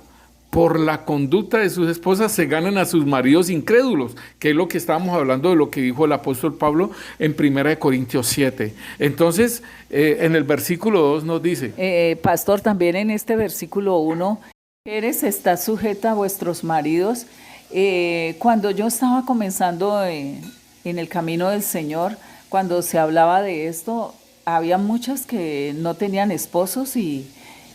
por la conducta de sus esposas, se ganan a sus maridos incrédulos, que es lo que estábamos hablando de lo que dijo el apóstol Pablo en 1 Corintios 7. Entonces, en el versículo 2 nos dice: Pastor, también en este versículo 1, mujeres, está sujeta a vuestros maridos. Cuando yo estaba comenzando en el camino del Señor, cuando se hablaba de esto, había muchas que no tenían esposos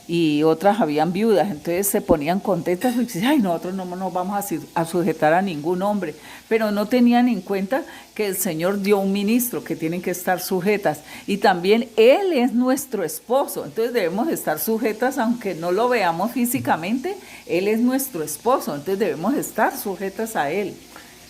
y otras habían viudas, entonces se ponían contentas y decían: ay, nosotros no nos vamos a sujetar a ningún hombre, pero no tenían en cuenta que el Señor dio un ministro que tienen que estar sujetas, y también Él es nuestro esposo, entonces debemos estar sujetas aunque no lo veamos físicamente. Él es nuestro esposo, entonces debemos estar sujetas a Él.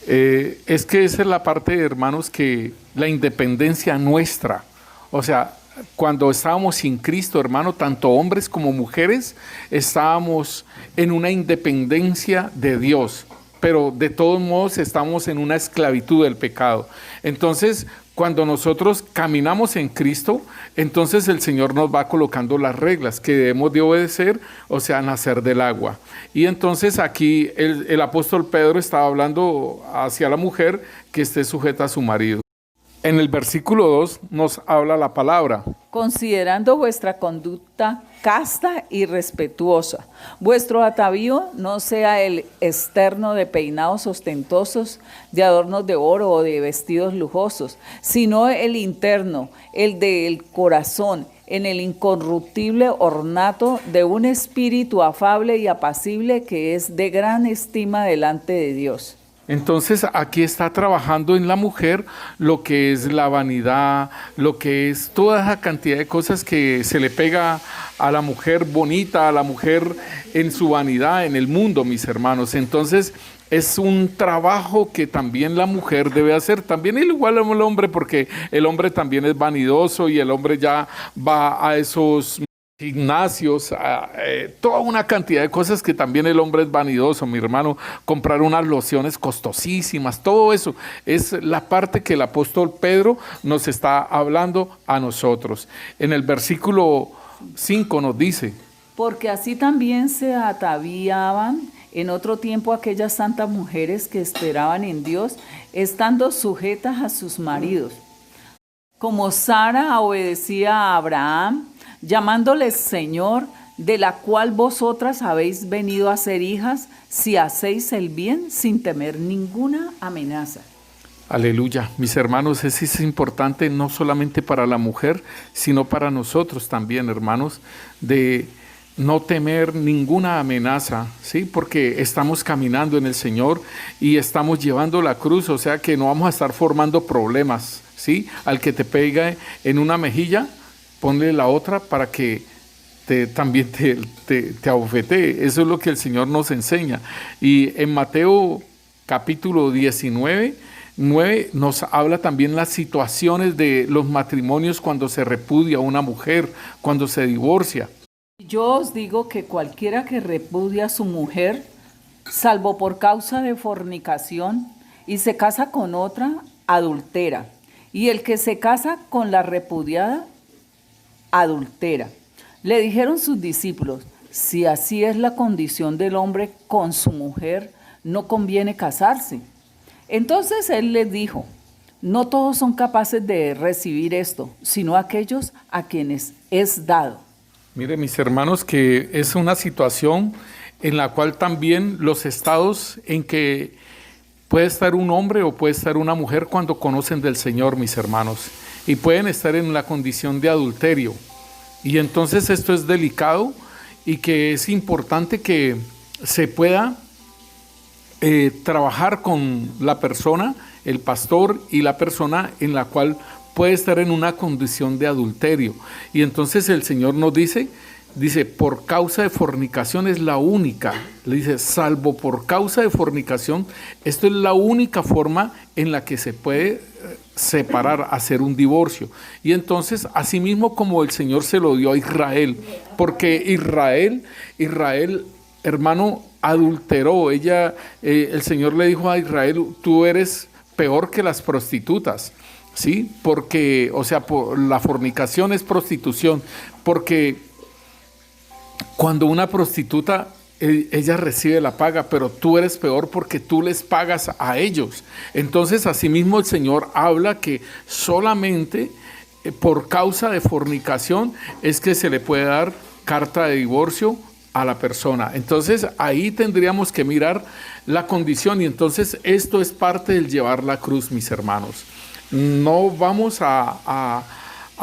Es que esa es la parte, hermanos, que la independencia nuestra, o sea, cuando estábamos sin Cristo, hermano, tanto hombres como mujeres, estábamos en una independencia de Dios, pero de todos modos estamos en una esclavitud del pecado. Entonces, cuando nosotros caminamos en Cristo, entonces el Señor nos va colocando las reglas que debemos de obedecer, o sea, nacer del agua. Y entonces aquí el apóstol Pedro estaba hablando hacia la mujer que esté sujeta a su marido. En el versículo 2 nos habla la palabra: considerando vuestra conducta casta y respetuosa. Vuestro atavío no sea el externo de peinados ostentosos, de adornos de oro o de vestidos lujosos, sino el interno, el del corazón, en el incorruptible ornato de un espíritu afable y apacible que es de gran estima delante de Dios. Entonces aquí está trabajando en la mujer lo que es la vanidad, lo que es toda esa cantidad de cosas que se le pega a la mujer bonita, a la mujer en su vanidad, en el mundo, mis hermanos. Entonces es un trabajo que también la mujer debe hacer, también igual al hombre, porque el hombre también es vanidoso y el hombre ya va a esos gimnasios, toda una cantidad de cosas que también el hombre es vanidoso, mi hermano, comprar unas lociones costosísimas, todo eso es la parte que el apóstol Pedro nos está hablando a nosotros. En el versículo 5 nos dice: porque así también se ataviaban en otro tiempo aquellas santas mujeres que esperaban en Dios, estando sujetas a sus maridos, como Sara obedecía a Abraham, llamándole Señor, de la cual vosotras habéis venido a ser hijas, si hacéis el bien sin temer ninguna amenaza. Aleluya, mis hermanos, eso es importante no solamente para la mujer, sino para nosotros también, hermanos, de no temer ninguna amenaza, ¿sí? Porque estamos caminando en el Señor y estamos llevando la cruz, o sea que no vamos a estar formando problemas, ¿sí? Al que te pega en una mejilla, ponle la otra para que también te abofetee. Eso es lo que el Señor nos enseña. Y en Mateo capítulo 19, 9 nos habla también las situaciones de los matrimonios cuando se repudia a una mujer, cuando se divorcia. Yo os digo que cualquiera que repudia a su mujer, salvo por causa de fornicación, y se casa con otra, adultera. Y el que se casa con la repudiada, adultera. Le dijeron sus discípulos: Si así es la condición del hombre con su mujer, no conviene casarse. Entonces él les dijo, no todos son capaces de recibir esto, sino aquellos a quienes es dado. Mire, mis hermanos, que es una situación en la cual también los estados en que puede estar un hombre o puede estar una mujer cuando conocen del Señor, mis hermanos, y pueden estar en la condición de adulterio. Y entonces esto es delicado y que es importante que se pueda trabajar con la persona, el pastor y la persona en la cual puede estar en una condición de adulterio. Y entonces el Señor nos dice, por causa de fornicación es la única, le dice, salvo por causa de fornicación, esto es la única forma en la que se puede separar, hacer un divorcio. Y entonces, asimismo como el Señor se lo dio a Israel, porque Israel, hermano, adulteró. El Señor le dijo a Israel, tú eres peor que las prostitutas, ¿sí? Porque, la fornicación es prostitución, porque cuando una prostituta, ella recibe la paga, pero tú eres peor porque tú les pagas a ellos. Entonces, asimismo, el Señor habla que solamente por causa de fornicación es que se le puede dar carta de divorcio a la persona. Entonces, ahí tendríamos que mirar la condición y entonces esto es parte del llevar la cruz, mis hermanos. No vamos a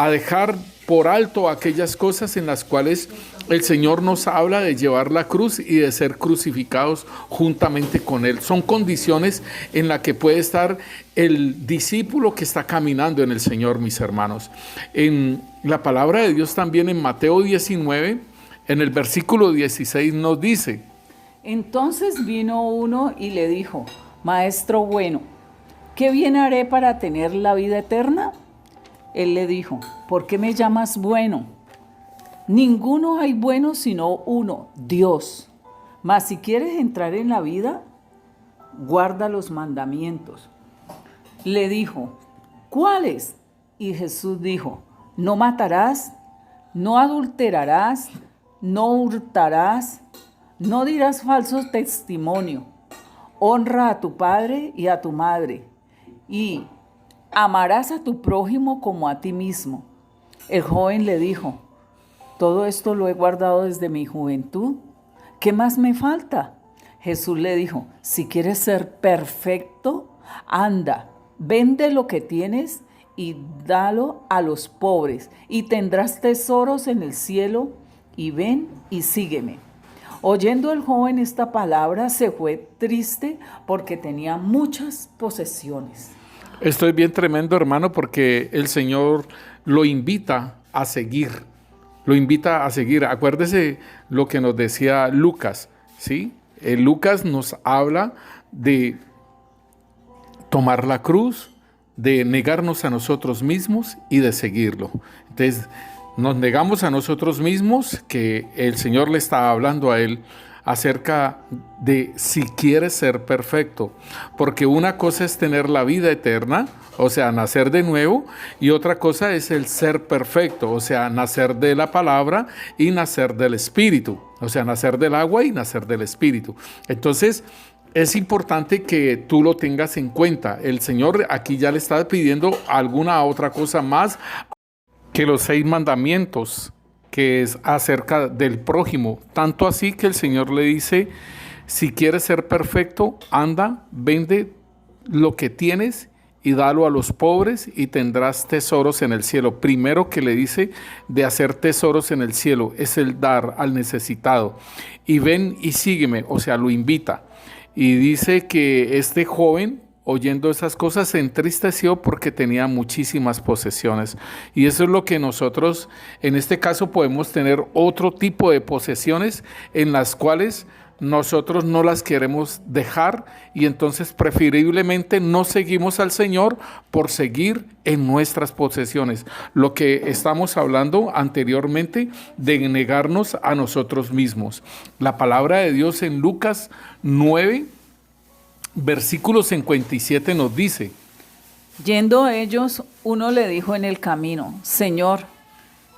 dejar por alto aquellas cosas en las cuales el Señor nos habla de llevar la cruz y de ser crucificados juntamente con Él. Son condiciones en las que puede estar el discípulo que está caminando en el Señor, mis hermanos. En la palabra de Dios también en Mateo 19, en el versículo 16 nos dice: Entonces vino uno y le dijo, Maestro bueno, ¿qué bien haré para tener la vida eterna? Él le dijo, ¿por qué me llamas bueno? Ninguno hay bueno sino uno, Dios. Mas si quieres entrar en la vida, guarda los mandamientos. Le dijo, ¿cuáles? Y Jesús dijo, no matarás, no adulterarás, no hurtarás, no dirás falso testimonio, honra a tu padre y a tu madre, y amarás a tu prójimo como a ti mismo. El joven le dijo, todo esto lo he guardado desde mi juventud. ¿Qué más me falta? Jesús le dijo, si quieres ser perfecto, anda, vende lo que tienes y dalo a los pobres, y tendrás tesoros en el cielo, y ven y sígueme. Oyendo el joven esta palabra, se fue triste porque tenía muchas posesiones. Esto es bien tremendo, hermano, porque el Señor lo invita a seguir. Lo invita a seguir. Acuérdese lo que nos decía Lucas, ¿sí? Lucas nos habla de tomar la cruz, de negarnos a nosotros mismos y de seguirlo. Entonces, nos negamos a nosotros mismos, que el Señor le está hablando a él acerca de si quieres ser perfecto, porque una cosa es tener la vida eterna, o sea, nacer de nuevo, y otra cosa es el ser perfecto, o sea, nacer de la palabra y nacer del Espíritu, o sea, nacer del agua y nacer del Espíritu. Entonces, es importante que tú lo tengas en cuenta. El Señor aquí ya le está pidiendo alguna otra cosa más que los 6 mandamientos, que es acerca del prójimo. Tanto así que el Señor le dice, si quieres ser perfecto, anda, vende lo que tienes y dalo a los pobres y tendrás tesoros en el cielo. Primero que le dice de hacer tesoros en el cielo es el dar al necesitado. Y ven y sígueme, o sea, lo invita. Y dice que este joven, oyendo esas cosas, se entristeció porque tenía muchísimas posesiones. Y eso es lo que nosotros, en este caso, podemos tener otro tipo de posesiones en las cuales nosotros no las queremos dejar y entonces preferiblemente no seguimos al Señor por seguir en nuestras posesiones. Lo que estamos hablando anteriormente de negarnos a nosotros mismos. La palabra de Dios en Lucas 9, versículo 57 nos dice: Yendo ellos, uno le dijo en el camino, Señor,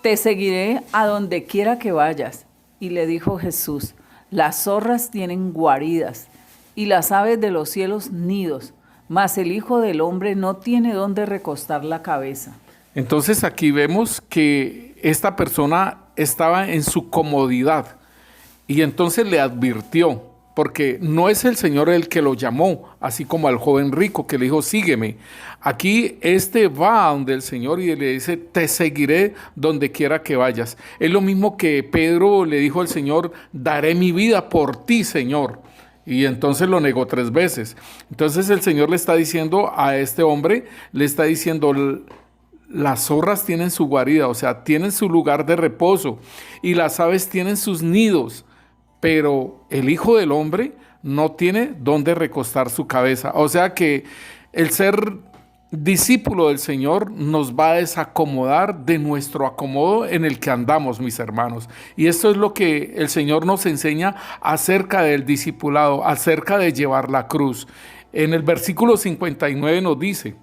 te seguiré a donde quiera que vayas. Y le dijo Jesús: las zorras tienen guaridas, y las aves de los cielos nidos, mas el Hijo del Hombre no tiene dónde recostar la cabeza. Entonces aquí vemos que esta persona estaba en su comodidad y entonces le advirtió, porque no es el Señor el que lo llamó, así como al joven rico que le dijo, sígueme. Aquí va a donde el Señor y le dice, te seguiré donde quiera que vayas. Es lo mismo que Pedro le dijo al Señor, daré mi vida por ti, Señor. Y entonces lo negó 3 veces. Entonces el Señor le está diciendo a este hombre, le está diciendo, las zorras tienen su guarida, o sea, tienen su lugar de reposo, y las aves tienen sus nidos, pero el Hijo del Hombre no tiene dónde recostar su cabeza. O sea que el ser discípulo del Señor nos va a desacomodar de nuestro acomodo en el que andamos, mis hermanos. Y esto es lo que el Señor nos enseña acerca del discipulado, acerca de llevar la cruz. En el versículo 59 nos dice: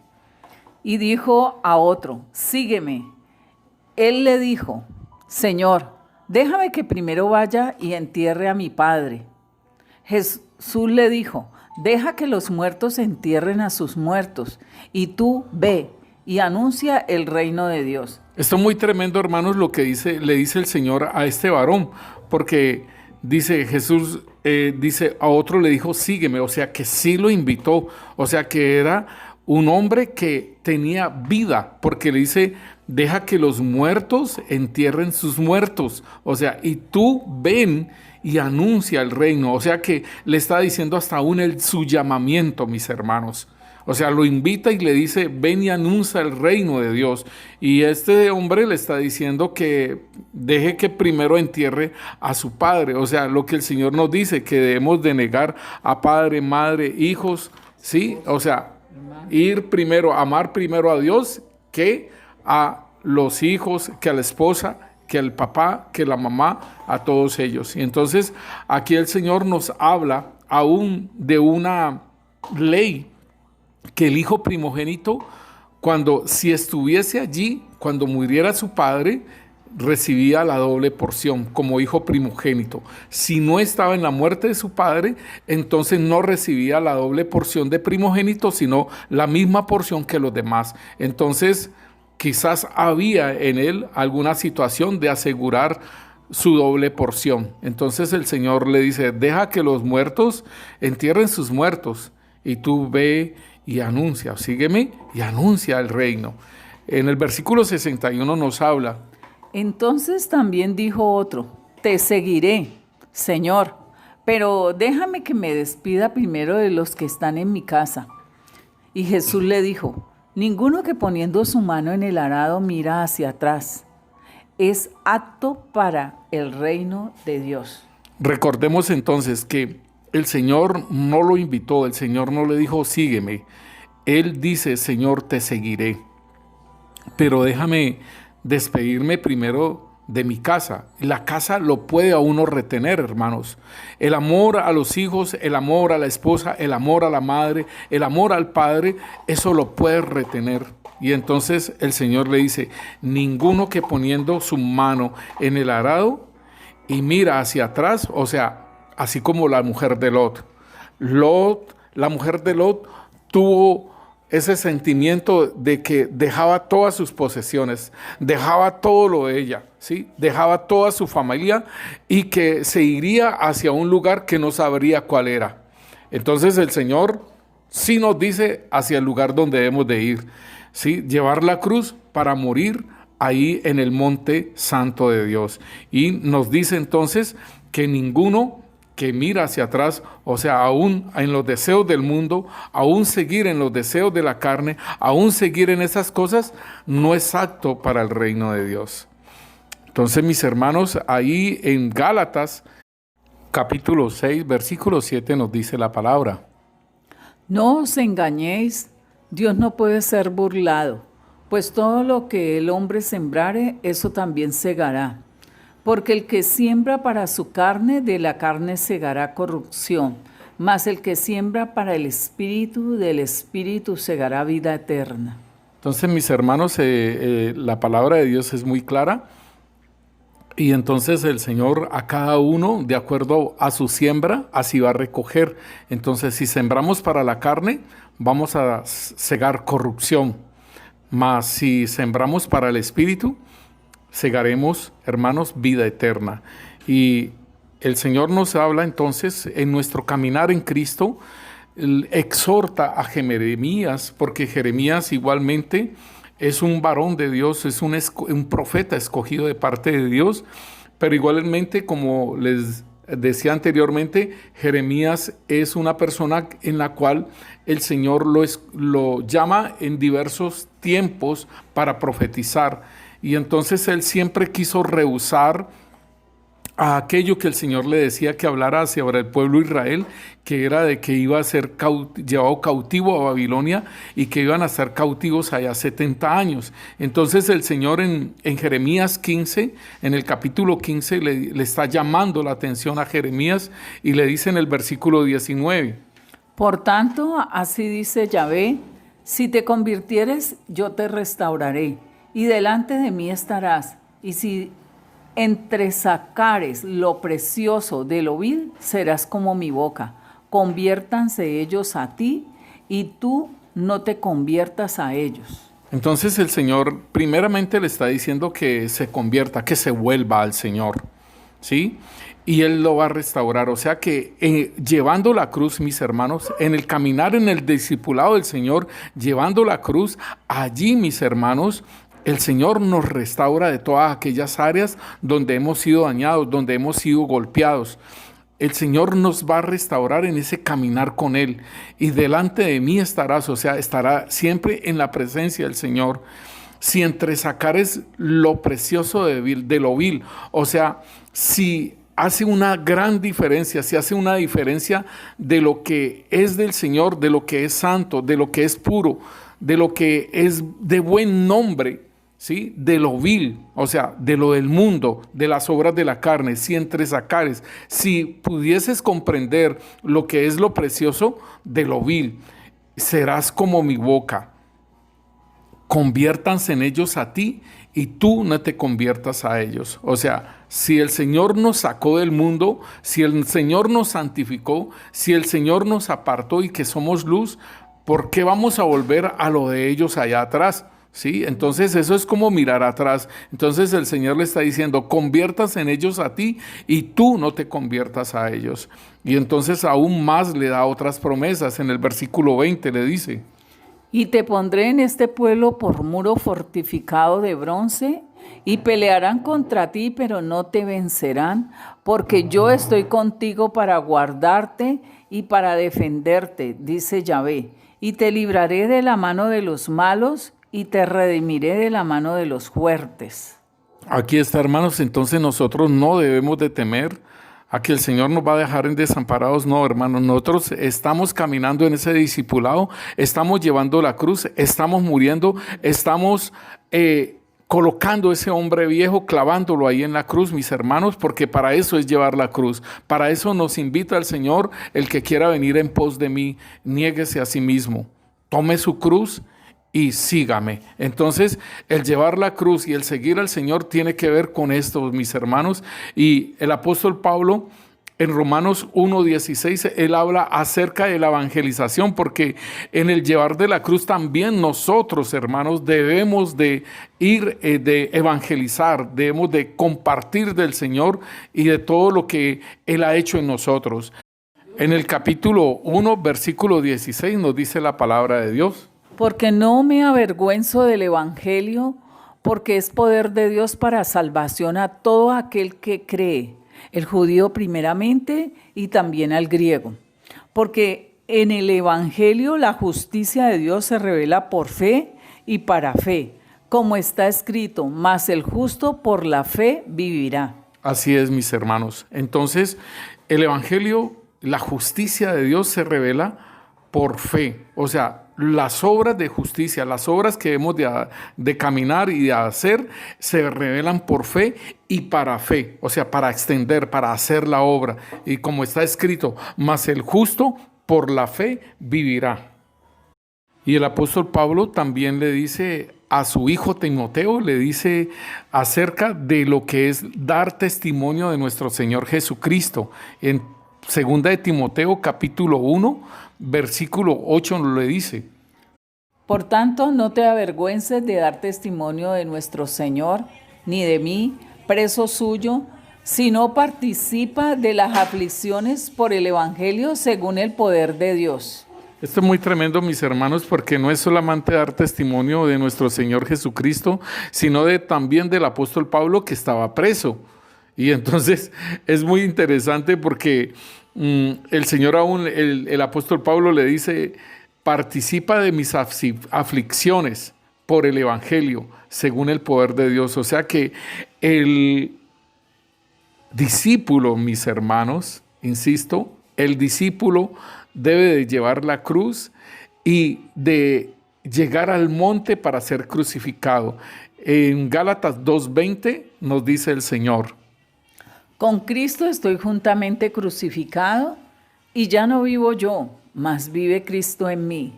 Y dijo a otro, sígueme. Él le dijo, Señor, déjame que primero vaya y entierre a mi padre. Jesús le dijo, deja que los muertos entierren a sus muertos, y tú ve y anuncia el reino de Dios. Esto es muy tremendo, hermanos, lo que le dice el Señor a este varón, porque dice Jesús, dice a otro le dijo, sígueme, o sea que sí lo invitó, o sea que era un hombre que tenía vida, porque le dice, deja que los muertos entierren sus muertos, o sea, y tú ven y anuncia el reino, o sea que le está diciendo hasta aún su llamamiento, mis hermanos. O sea, lo invita y le dice, ven y anuncia el reino de Dios. Y este hombre le está diciendo que deje que primero entierre a su padre. O sea, lo que el Señor nos dice, que debemos de negar a padre, madre, hijos, ¿sí? O sea, amar primero a Dios que a los hijos, que a la esposa, que al papá, que la mamá, a todos ellos. Y entonces aquí el Señor nos habla aún de una ley, que el hijo primogénito, si estuviese allí, cuando muriera su padre, recibía la doble porción como hijo primogénito. Si no estaba en la muerte de su padre, entonces no recibía la doble porción de primogénito, sino la misma porción que los demás. Entonces, quizás había en él alguna situación de asegurar su doble porción. Entonces el Señor le dice, deja que los muertos entierren sus muertos, y tú ve y anuncia, sígueme y anuncia el reino. En el versículo 61 nos habla. Entonces también dijo otro, te seguiré, Señor, pero déjame que me despida primero de los que están en mi casa. Y Jesús le dijo, ninguno que poniendo su mano en el arado mira hacia atrás es apto para el reino de Dios. Recordemos entonces que el Señor no lo invitó, el Señor no le dijo, sígueme. Él dice, Señor, te seguiré, pero déjame despedirme primero de mi casa. La casa lo puede a uno retener, hermanos. El amor a los hijos, el amor a la esposa, el amor a la madre, el amor al padre, eso lo puede retener. Y entonces el Señor le dice, ninguno que poniendo su mano en el arado y mira hacia atrás, o sea, así como la mujer de Lot. La mujer de Lot tuvo ese sentimiento de que dejaba todas sus posesiones, dejaba todo lo de ella, ¿sí? Dejaba toda su familia y que se iría hacia un lugar que no sabría cuál era. Entonces el Señor sí nos dice hacia el lugar donde debemos de ir, ¿sí? Llevar la cruz para morir ahí en el monte santo de Dios. Y nos dice entonces que ninguno que mira hacia atrás, o sea, aún en los deseos del mundo, aún seguir en los deseos de la carne, aún seguir en esas cosas, no es apto para el reino de Dios. Entonces, mis hermanos, ahí en Gálatas, capítulo 6, versículo 7, nos dice la palabra. No os engañéis, Dios no puede ser burlado, pues todo lo que el hombre sembrare, eso también segará. Porque el que siembra para su carne, de la carne segará corrupción, mas el que siembra para el Espíritu, del Espíritu segará vida eterna. Entonces, mis hermanos, la palabra de Dios es muy clara. Y entonces el Señor a cada uno, de acuerdo a su siembra, así va a recoger. Entonces, si sembramos para la carne, vamos a segar corrupción. Mas si sembramos para el Espíritu, segaremos, hermanos, vida eterna. Y el Señor nos habla entonces en nuestro caminar en Cristo, exhorta a Jeremías, porque Jeremías igualmente es un varón de Dios, es un profeta escogido de parte de Dios, pero igualmente, como les decía anteriormente, Jeremías es una persona en la cual el Señor lo llama en diversos tiempos para profetizar. Y entonces él siempre quiso rehusar a aquello que el Señor le decía que hablara hacia el pueblo de Israel, que era de que iba a ser llevado cautivo a Babilonia y que iban a estar cautivos allá 70 años. Entonces el Señor en Jeremías 15, en el capítulo 15, le está llamando la atención a Jeremías y le dice en el versículo 19. Por tanto, así dice Yahvé, si te convirtieres, yo te restauraré, y delante de mí estarás, y si entresacares lo precioso de lo vil, serás como mi boca. Conviértanse ellos a ti, y tú no te conviertas a ellos. Entonces el Señor primeramente le está diciendo que se convierta, que se vuelva al Señor, ¿sí? Y Él lo va a restaurar. O sea que llevando la cruz, mis hermanos, en el caminar en el discipulado del Señor, llevando la cruz, allí, mis hermanos, el Señor nos restaura de todas aquellas áreas donde hemos sido dañados, donde hemos sido golpeados. El Señor nos va a restaurar en ese caminar con Él. Y delante de mí estarás, o sea, estará siempre en la presencia del Señor. Si entresacares lo precioso de lo vil, o sea, si hace una gran diferencia, si hace una diferencia de lo que es del Señor, de lo que es santo, de lo que es puro, de lo que es de buen nombre, ¿sí? De lo vil, o sea, de lo del mundo, de las obras de la carne, si entresacares, si pudieses comprender lo que es lo precioso de lo vil, serás como mi boca. Conviértanse en ellos a ti y tú no te conviertas a ellos. O sea, si el Señor nos sacó del mundo, si el Señor nos santificó, si el Señor nos apartó y que somos luz, ¿por qué vamos a volver a lo de ellos allá atrás? ¿Sí? Entonces eso es como mirar atrás. Entonces el Señor le está diciendo, conviertas en ellos a ti y tú no te conviertas a ellos. Y entonces aún más le da otras promesas. En el versículo 20 le dice: Y te pondré en este pueblo por muro fortificado de bronce, y pelearán contra ti, pero no te vencerán, porque yo estoy contigo para guardarte y para defenderte, dice Yahvé. Y te libraré de la mano de los malos, y te redimiré de la mano de los fuertes. Aquí está, hermanos. Entonces nosotros no debemos de temer a que el Señor nos va a dejar en desamparados. No, hermanos, nosotros estamos caminando en ese discipulado, estamos llevando la cruz, estamos muriendo, estamos colocando ese hombre viejo, clavándolo ahí en la cruz, mis hermanos, porque para eso es llevar la cruz. Para eso nos invita el Señor: el que quiera venir en pos de mí, niéguese a sí mismo, tome su cruz y sígame. Entonces, el llevar la cruz y el seguir al Señor tiene que ver con esto, mis hermanos. Y el apóstol Pablo, en Romanos 1:16, él habla acerca de la evangelización, porque en el llevar de la cruz también nosotros, hermanos, debemos de ir, de evangelizar, debemos de compartir del Señor y de todo lo que Él ha hecho en nosotros. En el capítulo 1, versículo 16, nos dice la palabra de Dios: Porque no me avergüenzo del evangelio, porque es poder de Dios para salvación a todo aquel que cree, el judío primeramente y también al griego. Porque en el evangelio la justicia de Dios se revela por fe y para fe, como está escrito: mas el justo por la fe vivirá. Así es, mis hermanos. Entonces, el evangelio, la justicia de Dios se revela por fe. O sea, las obras de justicia, las obras que debemos de caminar y de hacer, se revelan por fe y para fe. O sea, para extender, para hacer la obra. Y como está escrito: mas el justo por la fe vivirá. Y el apóstol Pablo también le dice a su hijo Timoteo, le dice acerca de lo que es dar testimonio de nuestro Señor Jesucristo. En 2 de Timoteo capítulo 1, versículo 8 nos le dice: Por tanto, no te avergüences de dar testimonio de nuestro Señor, ni de mí, preso suyo, sino participa de las aflicciones por el Evangelio según el poder de Dios. Esto es muy tremendo, mis hermanos, porque no es solamente dar testimonio de nuestro Señor Jesucristo, sino también del apóstol Pablo, que estaba preso. Y entonces es muy interesante porque el Señor aún, el apóstol Pablo le dice: participa de mis aflicciones por el Evangelio, según el poder de Dios. O sea que el discípulo, mis hermanos, insisto, el discípulo debe de llevar la cruz y de llegar al monte para ser crucificado. En Gálatas 2:20 nos dice el Señor: Con Cristo estoy juntamente crucificado, y ya no vivo yo, mas vive Cristo en mí.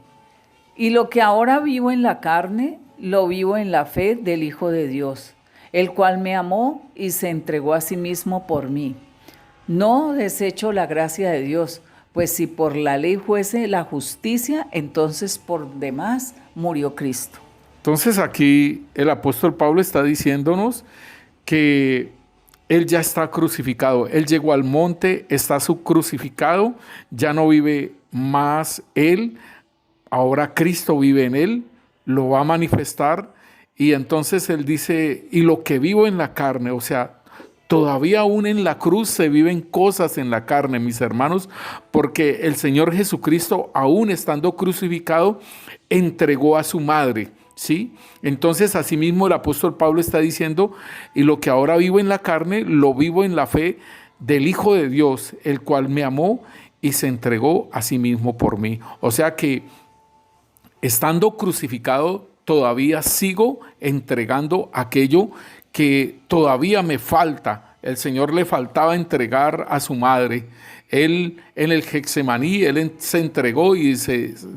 Y lo que ahora vivo en la carne, lo vivo en la fe del Hijo de Dios, el cual me amó y se entregó a sí mismo por mí. No desecho la gracia de Dios, pues si por la ley fuese la justicia, entonces por demás murió Cristo. Entonces aquí el apóstol Pablo está diciéndonos que él ya está crucificado, él llegó al monte, está crucificado, ya no vive más él, ahora Cristo vive en él, lo va a manifestar, y entonces él dice: y lo que vivo en la carne, o sea, todavía aún en la cruz se viven cosas en la carne, mis hermanos, porque el Señor Jesucristo, aún estando crucificado, entregó a su madre, ¿sí? Entonces, asimismo, el apóstol Pablo está diciendo: y lo que ahora vivo en la carne, lo vivo en la fe del Hijo de Dios, el cual me amó y se entregó a sí mismo por mí. O sea que, estando crucificado, todavía sigo entregando aquello que todavía me falta. El Señor le faltaba entregar a su madre. Él en el Getsemaní, él se entregó y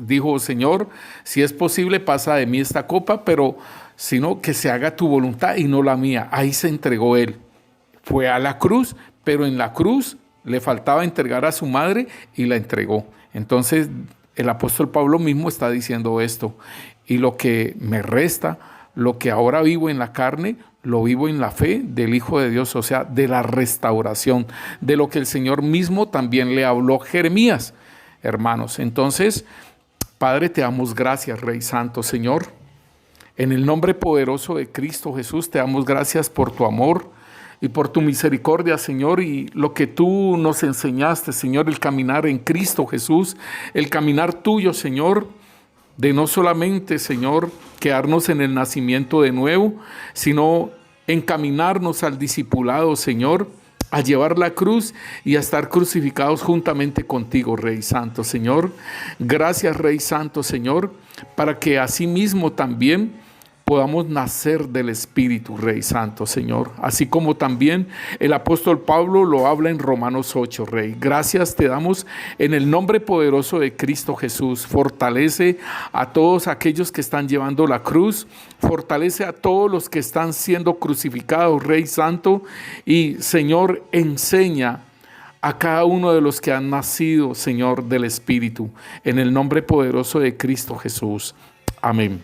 dijo: Señor, si es posible, pasa de mí esta copa, pero sino que se haga tu voluntad y no la mía. Ahí se entregó él. Fue a la cruz, pero en la cruz le faltaba entregar a su madre y la entregó. Entonces el apóstol Pablo mismo está diciendo esto: y lo que me resta, lo que ahora vivo en la carne, lo vivo en la fe del Hijo de Dios, o sea, de la restauración, de lo que el Señor mismo también le habló a Jeremías, hermanos. Entonces, Padre, te damos gracias, Rey Santo, Señor. En el nombre poderoso de Cristo Jesús, te damos gracias por tu amor y por tu misericordia, Señor, y lo que tú nos enseñaste, Señor, el caminar en Cristo Jesús, el caminar tuyo, Señor, de no solamente, Señor, quedarnos en el nacimiento de nuevo, sino encaminarnos al discipulado, Señor, a llevar la cruz y a estar crucificados juntamente contigo, Rey Santo, Señor. Gracias, Rey Santo, Señor, para que asimismo también podamos nacer del Espíritu, Rey Santo, Señor. Así como también el apóstol Pablo lo habla en Romanos 8, Rey. Gracias te damos en el nombre poderoso de Cristo Jesús. Fortalece a todos aquellos que están llevando la cruz. Fortalece a todos los que están siendo crucificados, Rey Santo. Y, Señor, enseña a cada uno de los que han nacido, Señor, del Espíritu. En el nombre poderoso de Cristo Jesús. Amén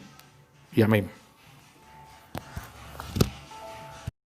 y amén.